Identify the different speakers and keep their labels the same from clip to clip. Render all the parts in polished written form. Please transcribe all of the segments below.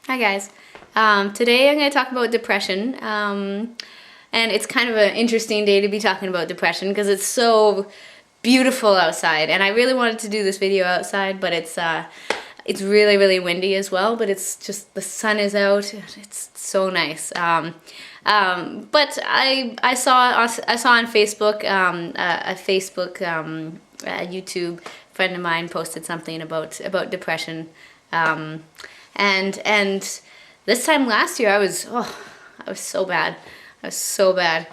Speaker 1: Hi guys. Today I'm going to talk about depression, and it's kind of an interesting day to be talking about depression because it's so beautiful outside, and I really wanted to do this video outside, but it's really windy as well. But it's just the sun is out. It's so nice. But I saw on Facebook a YouTube friend of mine posted something about depression. And this time last year I was so bad. I was so bad.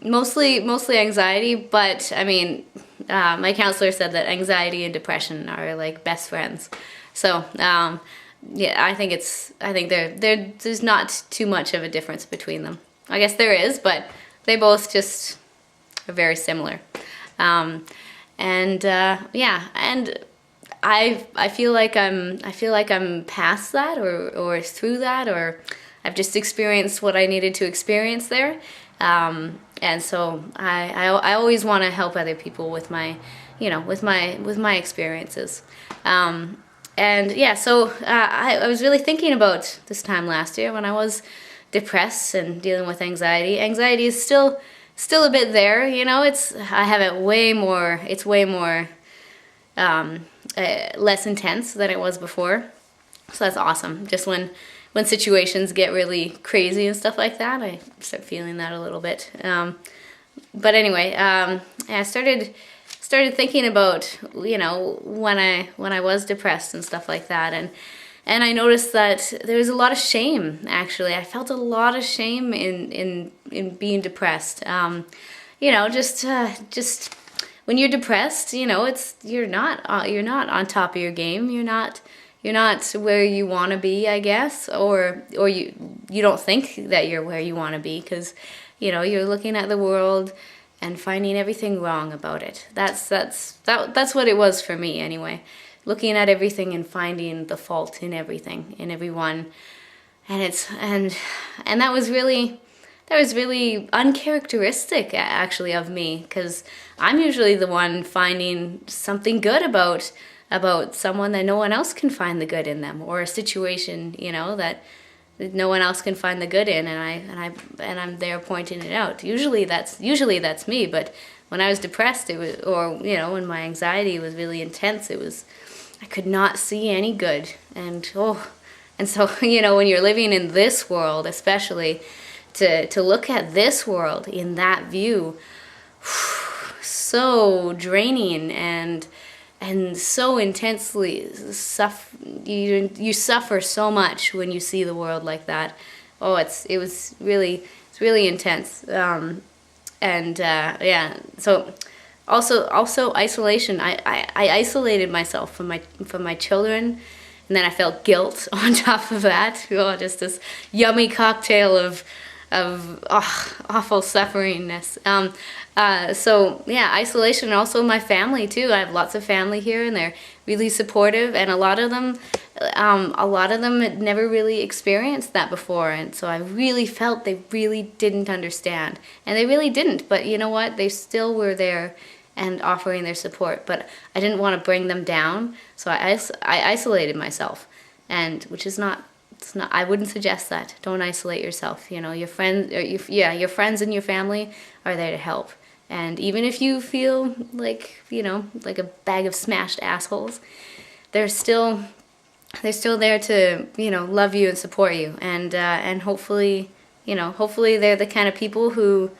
Speaker 1: Mostly anxiety, but I mean, my counselor said that anxiety and depression are like best friends. So yeah, I think there's not too much of a difference between them. I guess there is, but they both just are very similar. Yeah, and I feel like I'm past that or through that, or I've just experienced what I needed to experience there. And so I always want to help other people with my experiences. And yeah, so I was really thinking about this time last year when I was depressed and dealing with anxiety. Anxiety is still a bit there, you know. I have it way more. It's way more less intense than it was before. So that's awesome. Just when situations get really crazy and stuff like that, I start feeling that a little bit. But anyway, I started thinking about, you know, when I was depressed and stuff like that, and I noticed that there was a lot of shame. Actually, I felt a lot of shame in being depressed. You know, just when you're depressed, you know, you're not on top of your game. You're not where you want to be, I guess, or you don't think that you're where you want to be because, you know, you're looking at the world and finding everything wrong about it. That's what it was for me anyway. Looking at everything and finding the fault in everything, in everyone, and that was really uncharacteristic actually of me, because I'm usually the one finding something good about someone that no one else can find the good in them, or a situation, you know, that no one else can find the good in, and I'm there pointing it out. Usually that's me, but when I was depressed, it was, or you know, when my anxiety was really intense, I could not see any good, and so you know, when you're living in this world, especially to look at this world in that view, so draining and so intensely you suffer so much when you see the world like that. Oh, it's really intense. Yeah, so also isolation. I isolated myself from my children, and then I felt guilt on top of that. Oh, just this yummy cocktail of awful sufferingness. So yeah, isolation, and also my family too. I have lots of family here, and they're really supportive, and a lot of them had never really experienced that before, and so I really felt they really didn't understand, and they really didn't. But you know what? They still were there and offering their support. But I didn't want to bring them down, so I isolated myself, and which is not. It's not. I wouldn't suggest that. Don't isolate yourself. You know, your friends, your friends and your family are there to help. And even if you feel like, you know, like a bag of smashed assholes, they're still there to, you know, love you and support you. And hopefully, you know, they're the kind of people who,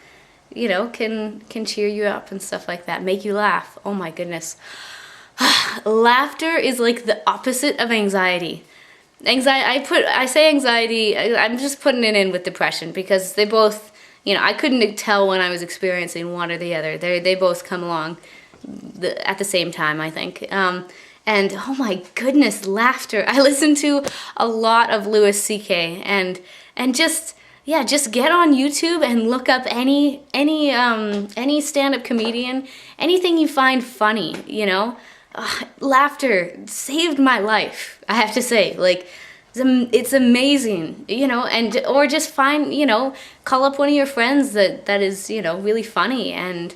Speaker 1: you know, can cheer you up and stuff like that, make you laugh. Oh my goodness, laughter is like the opposite of anxiety. I say anxiety, I'm just putting it in with depression because they both, you know, I couldn't tell when I was experiencing one or the other. They both come along at the same time, I think. And oh my goodness, laughter. I listen to a lot of Louis C.K. and just get on YouTube and look up any stand-up comedian, anything you find funny, you know. Laughter saved my life, I have to say. Like, it's amazing, you know. Or just find, you know, call up one of your friends that is, you know, really funny, and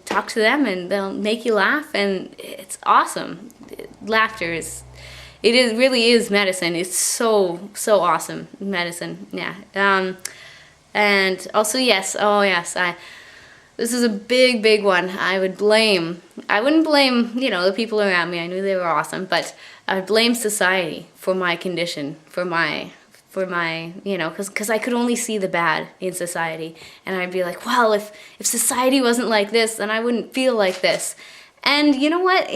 Speaker 1: talk to them, and they'll make you laugh, and it's awesome. Laughter is really is medicine. It's so awesome medicine. Yeah. And also, yes, oh yes, this is a big one. I wouldn't blame, the people around me. I knew they were awesome, but I would blame society for my condition, for my, because I could only see the bad in society. And I'd be like, well, if society wasn't like this, then I wouldn't feel like this. And you know what?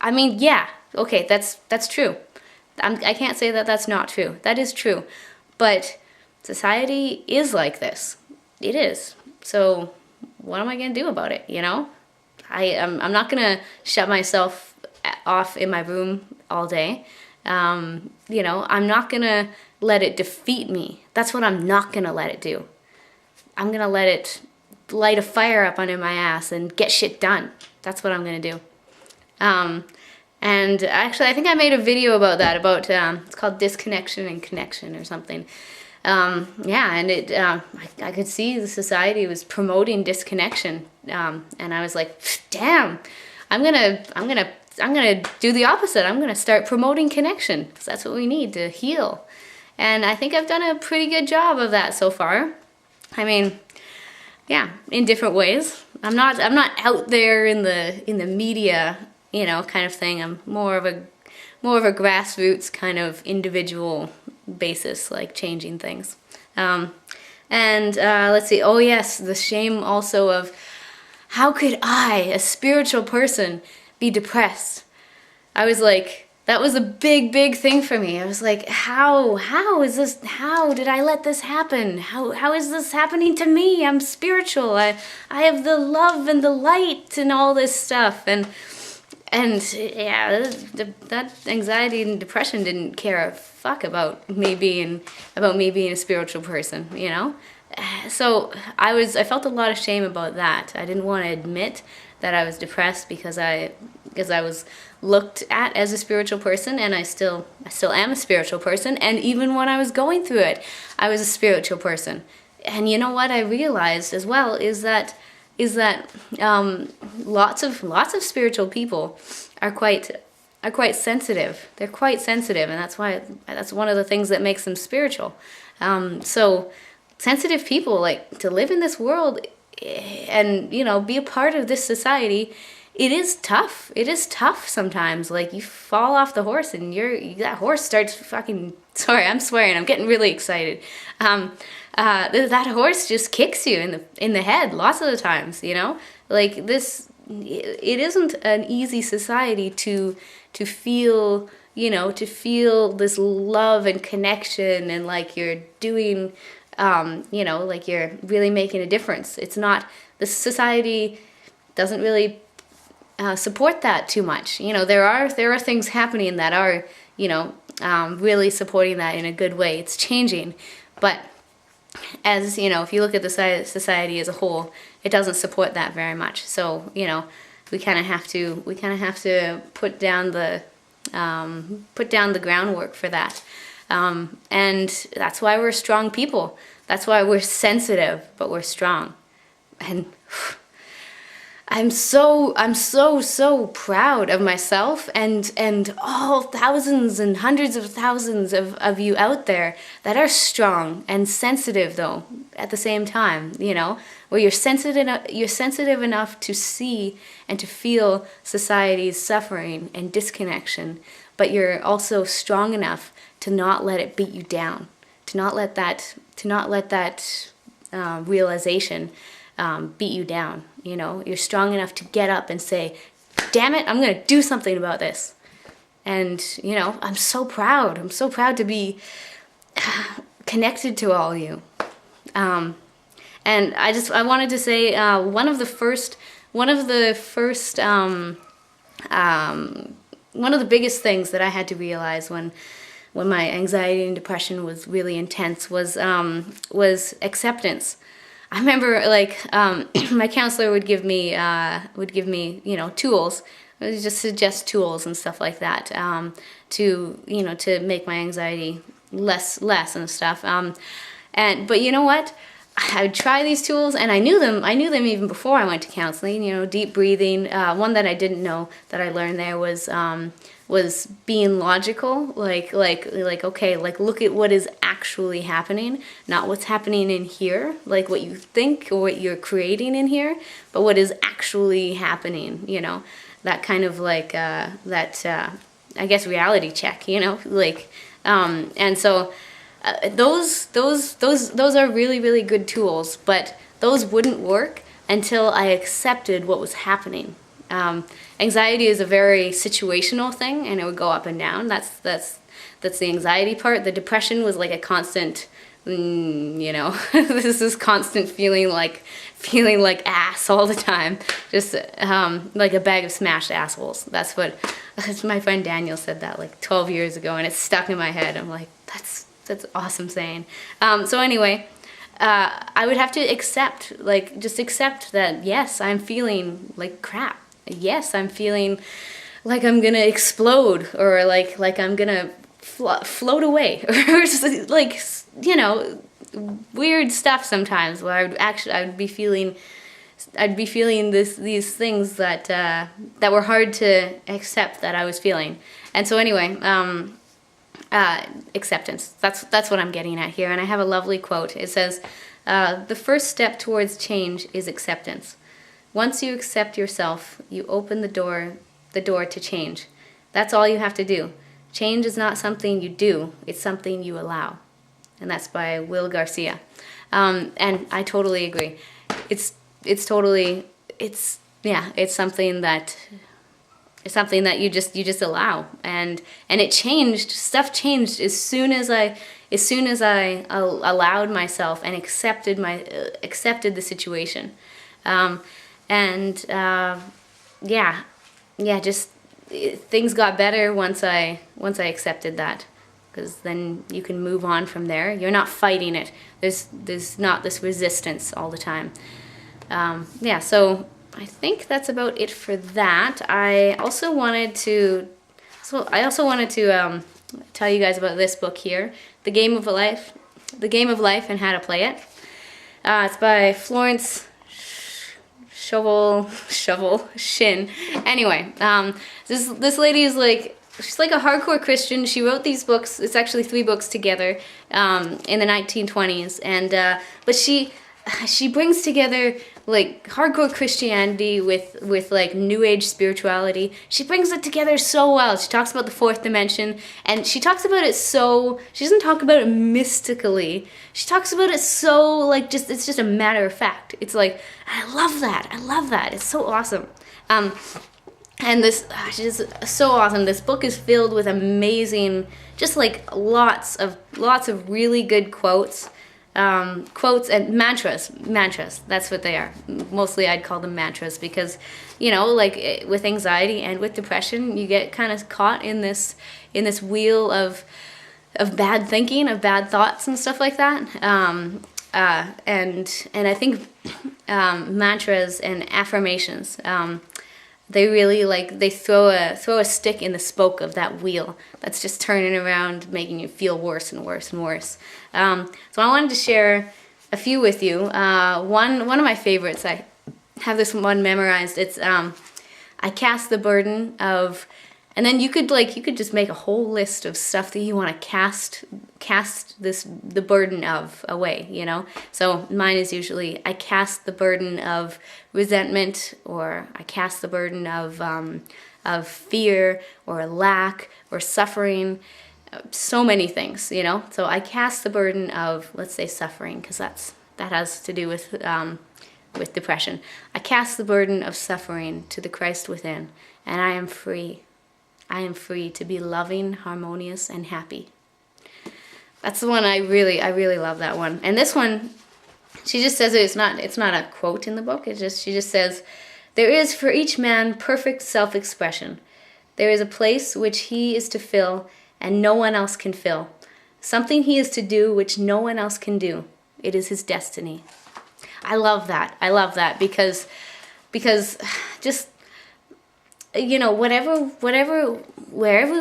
Speaker 1: I mean, yeah, okay, that's true. I can't say that that's not true. That is true. But society is like this. It is. So what am I going to do about it, I'm not going to shut myself off in my room all day. I'm not going to let it defeat me. That's what I'm not going to let it do. I'm going to let it light a fire up under my ass and get shit done. That's what I'm going to do. And actually, I think I made a video about that, it's called Disconnection and Connection or something. And I could see the society was promoting disconnection. And I was like, damn, I'm gonna do the opposite. I'm gonna start promoting connection, because that's what we need to heal. And I think I've done a pretty good job of that so far. I mean, yeah, in different ways. I'm not out there in the media, kind of thing. I'm more of a grassroots kind of individual basis, like changing things. Let's see. Oh yes, the shame also of how could I, a spiritual person, be depressed? I was like, that was a big thing for me. I was like, how is this? How did I let this happen? How is this happening to me? I'm spiritual. I have the love and the light and all this stuff. And yeah, that anxiety and depression didn't care a fuck about me being a spiritual person, So I felt a lot of shame about that. I didn't want to admit that I was depressed because I was looked at as a spiritual person, and I still am a spiritual person. And even when I was going through it, I was a spiritual person. And you know what I realized as well is that lots of spiritual people are quite sensitive. They're quite sensitive, and that's one of the things that makes them spiritual. So sensitive people, like, to live in this world and be a part of this society, it is tough. It is tough sometimes. Like, you fall off the horse and that horse starts fucking, sorry, I'm swearing, I'm getting really excited. That horse just kicks you in the head lots of the times, like this. It isn't an easy society to feel, to feel this love and connection, and like you're doing, like you're really making a difference. It's not, the society doesn't really support that too much. There are things happening that are, really supporting that in a good way. It's changing, but as if you look at the society as a whole, it doesn't support that very much. So we kind of have to put down the groundwork for that, and that's why we're strong people. That's why we're sensitive, but we're strong. And I'm so proud of myself and all thousands and hundreds of thousands of you out there that are strong and sensitive, though, at the same time, where you're sensitive enough to see and to feel society's suffering and disconnection, but you're also strong enough to not let it beat you down, to not let that realization beat you down. You're strong enough to get up and say, damn it, I'm going to do something about this. And, I'm so proud. I'm so proud to be connected to all you. And I wanted to say, one of the biggest things that I had to realize when my anxiety and depression was really intense was acceptance. I remember, my counselor would give me, tools. It would just suggest tools and stuff like that, to make my anxiety less and stuff. But you know what? I would try these tools, and I knew them even before I went to counseling. You know, deep breathing. One that I didn't know that I learned there was being logical. Like okay, like look at what is actually happening, not what's happening in here, like what you think or what you're creating in here, but what is actually happening. You know, that kind of like I guess reality check. You know, like and so. Those are really, really good tools, but those wouldn't work until I accepted what was happening. Anxiety is a very situational thing, and it would go up and down. That's the anxiety part. The depression was like a constant, you know, this is constant feeling like ass all the time, just like a bag of smashed assholes. That's my friend Daniel said that like 12 years ago, and it's stuck in my head. I'm like, that's awesome saying. So anyway, I would have to just accept that, yes, I'm feeling like crap. Yes, I'm feeling like I'm gonna explode, or like I'm gonna float away, or just like, you know, weird stuff sometimes where I'd be feeling these things that were hard to accept that I was feeling. And so anyway, acceptance. That's what I'm getting at here. And I have a lovely quote. It says, the first step towards change is acceptance. Once you accept yourself, you open the door to change. That's all you have to do. Change is not something you do, it's something you allow. And that's by Will Garcia. And I totally agree. It's something that you just allow, and it changed. Stuff changed as soon as I allowed myself and accepted the situation, things got better once I accepted that, because then you can move on from there. You're not fighting it. There's not this resistance all the time. So I think that's about it for that. I also wanted to tell you guys about this book here, The Game of Life and How to Play It. It's by Florence Shovel Shin. Anyway, this lady is she's like a hardcore Christian. She wrote these books. It's actually 3 books together in the 1920s, and but she brings together like hardcore Christianity with like New Age spirituality. She brings it together so well. She talks about the 4th dimension, and she talks about it she doesn't talk about it mystically. She talks about it so like it's just a matter of fact. It's like, I love that. It's so awesome. And this is so awesome. This book is filled with amazing, just like lots of really good quotes and mantras. That's what they are. Mostly I'd call them mantras, because, you know, like with anxiety and with depression, you get kind of caught in this wheel of bad thinking, of bad thoughts and stuff like that. And I think mantras and affirmations, they really they throw a stick in the spoke of that wheel that's just turning around, making you feel worse and worse and worse. So I wanted to share a few with you. One of my favorites, I have this one memorized. It's I cast the burden of, and then you could just make a whole list of stuff that you want to cast the burden of away, you know. So mine is usually, I cast the burden of resentment, or I cast the burden of fear or lack or suffering. So many things, you know. So I cast the burden of, let's say, suffering, because that has to do with depression. I cast the burden of suffering to the Christ within, and I am free. I am free to be loving, harmonious, and happy. That's the one I really love, that one. And this one, she just says it's not a quote in the book. She just says, there is for each man perfect self-expression. There is a place which he is to fill, and no one else can fill. Something he is to do which no one else can do. It is his destiny. I love that because just, you know, wherever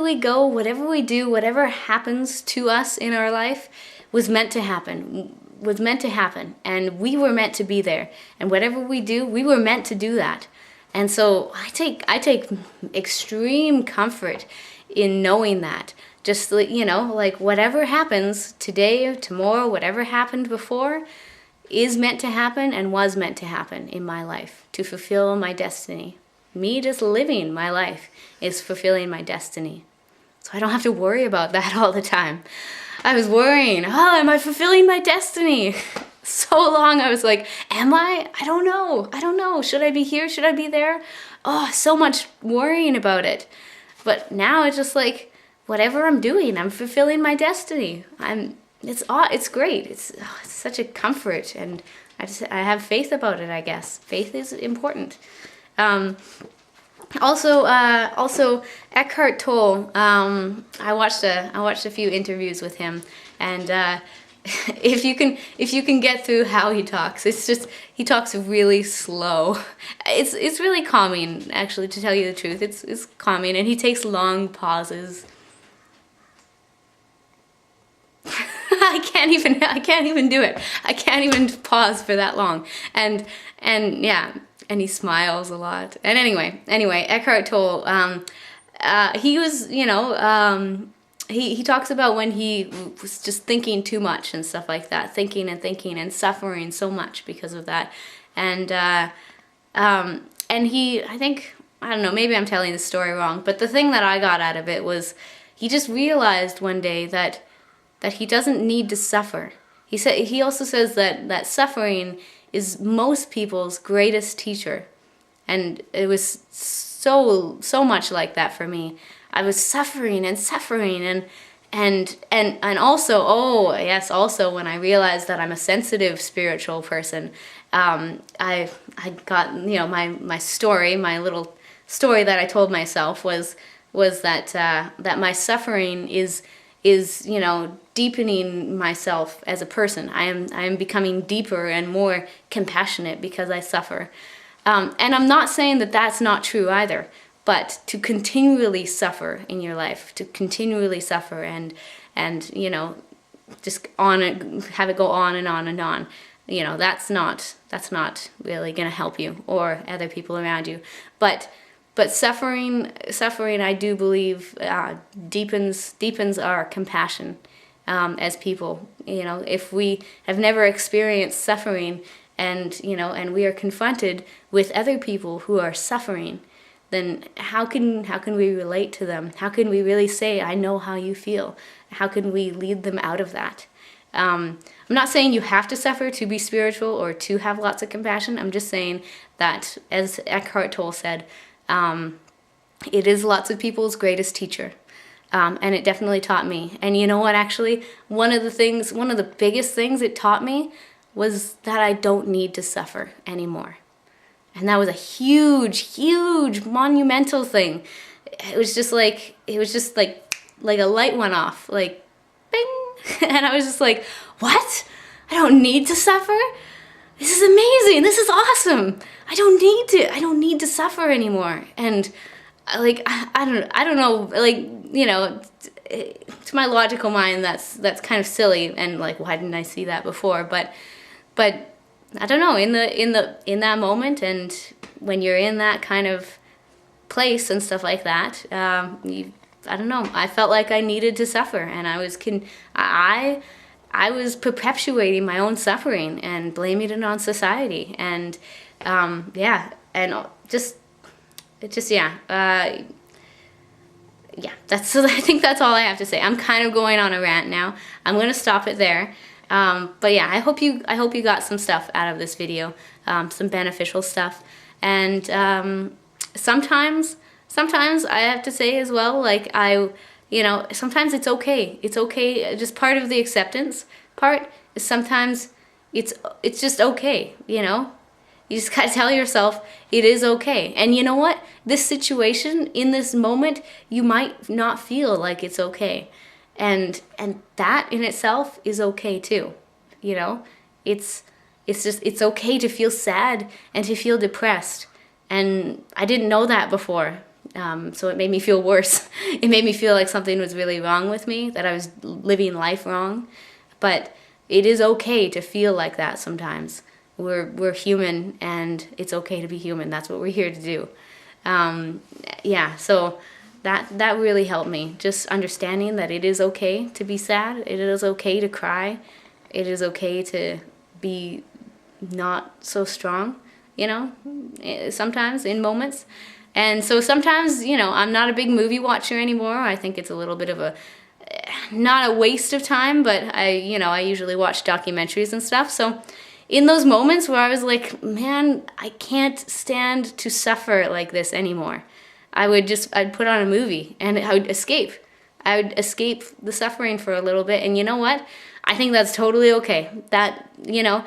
Speaker 1: we go, whatever we do, whatever happens to us in our life was meant to happen. was meant to happen, and we were meant to be there. And whatever we do, we were meant to do that. And so I take extreme comfort in knowing that. Just, you know, like whatever happens today or tomorrow, whatever happened before, is meant to happen and was meant to happen in my life to fulfill my destiny. Me just living my life is fulfilling my destiny. So I don't have to worry about that all the time. I was worrying, oh, am I fulfilling my destiny? So long I was like, am I? I don't know. Should I be here? Should I be there? Oh, so much worrying about it. But now it's just like, whatever I'm doing, I'm fulfilling my destiny. It's great. It's such a comfort, and I have faith about it, I guess. Faith is important. Also, Eachart Tolle. I watched a few interviews with him, and if you can get through how he talks, he talks really slow. It's really calming, actually, to tell you the truth. It's calming, and he takes long pauses. I can't even do it. I can't even pause for that long. And yeah, and he smiles a lot. And anyway, Eachart Tolle, he was, you know, he talks about when he was just thinking too much and stuff like that, thinking and suffering so much because of that. And he, I think, I don't know, maybe I'm telling the story wrong, but the thing that I got out of it was he just realized one day that he doesn't need to suffer. He also says that suffering is most people's greatest teacher. And it was so much like that for me. I was suffering and also, oh yes, also when I realized that I'm a sensitive spiritual person, I got, you know, my story, my little story that I told myself was that my suffering is, you know, deepening myself as a person. I am becoming deeper and more compassionate because I suffer. And I'm not saying that that's not true either, but to continually suffer in your life, to continually suffer and you know, just have it go on and on and on, you know, that's not really going to help you or other people around you. But suffering, I do believe, deepens our compassion as people. You know, if we have never experienced suffering, and you know, and we are confronted with other people who are suffering, then how can we relate to them? How can we really say, I know how you feel? How can we lead them out of that? I'm not saying you have to suffer to be spiritual or to have lots of compassion. I'm just saying that, as Eachart Tolle said, it is lots of people's greatest teacher. And it definitely taught me. And you know what, actually, one of the biggest things it taught me was that I don't need to suffer anymore. And that was a huge, monumental thing. It was just like a light went off, like, bing. And I was just like, what? I don't need to suffer? This is amazing. This is awesome. I don't need to suffer anymore. And like, I don't know, like, you know, to my logical mind, that's kind of silly, and like, why didn't I see that before? But I don't know, in that moment, and when you're in that kind of place and stuff like that, I don't know, I felt like I needed to suffer, and I was perpetuating my own suffering and blaming it on society, and yeah, and that's, I think that's all I have to say. I'm kind of going on a rant now. I'm going to stop it there. But yeah, I hope you got some stuff out of this video, some beneficial stuff. And sometimes I have to say as well, like, you know, sometimes it's okay. It's okay. Just part of the acceptance part is sometimes it's just okay, you know? You just gotta tell yourself it is okay. And you know what? This situation, in this moment, you might not feel like it's okay. And that in itself is okay too. You know? It's okay to feel sad and to feel depressed. And I didn't know that before. So it made me feel worse. It made me feel like something was really wrong with me, that I was living life wrong. But it is okay to feel like that sometimes. We're human, and it's okay to be human. That's what we're here to do. Yeah, so that really helped me. Just understanding that it is okay to be sad. It is okay to cry. It is okay to be not so strong, you know, sometimes in moments. And so sometimes, you know, I'm not a big movie watcher anymore. I think it's a little bit of a, not a waste of time, but I usually watch documentaries and stuff. So in those moments where I was like, man, I can't stand to suffer like this anymore, I'd put on a movie and I would escape. I would escape the suffering for a little bit. And you know what? I think that's totally okay. That, you know,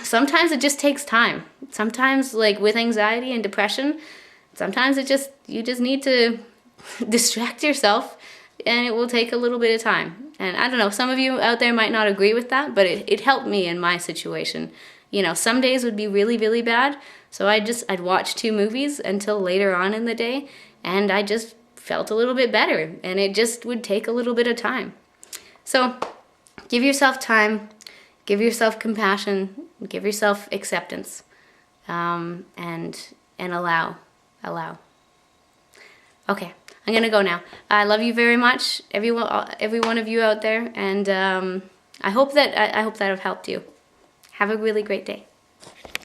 Speaker 1: sometimes it just takes time. Sometimes, like with anxiety and depression, sometimes you just need to distract yourself, and it will take a little bit of time. And I don't know, some of you out there might not agree with that, but it helped me in my situation. You know, some days would be really, really bad, so I'd watch 2 movies until later on in the day, and I just felt a little bit better, and it just would take a little bit of time. So give yourself time, give yourself compassion, give yourself acceptance, and allow. Okay, I'm gonna go now. I love you very much, every one of you out there, and I hope that I've helped you. Have a really great day.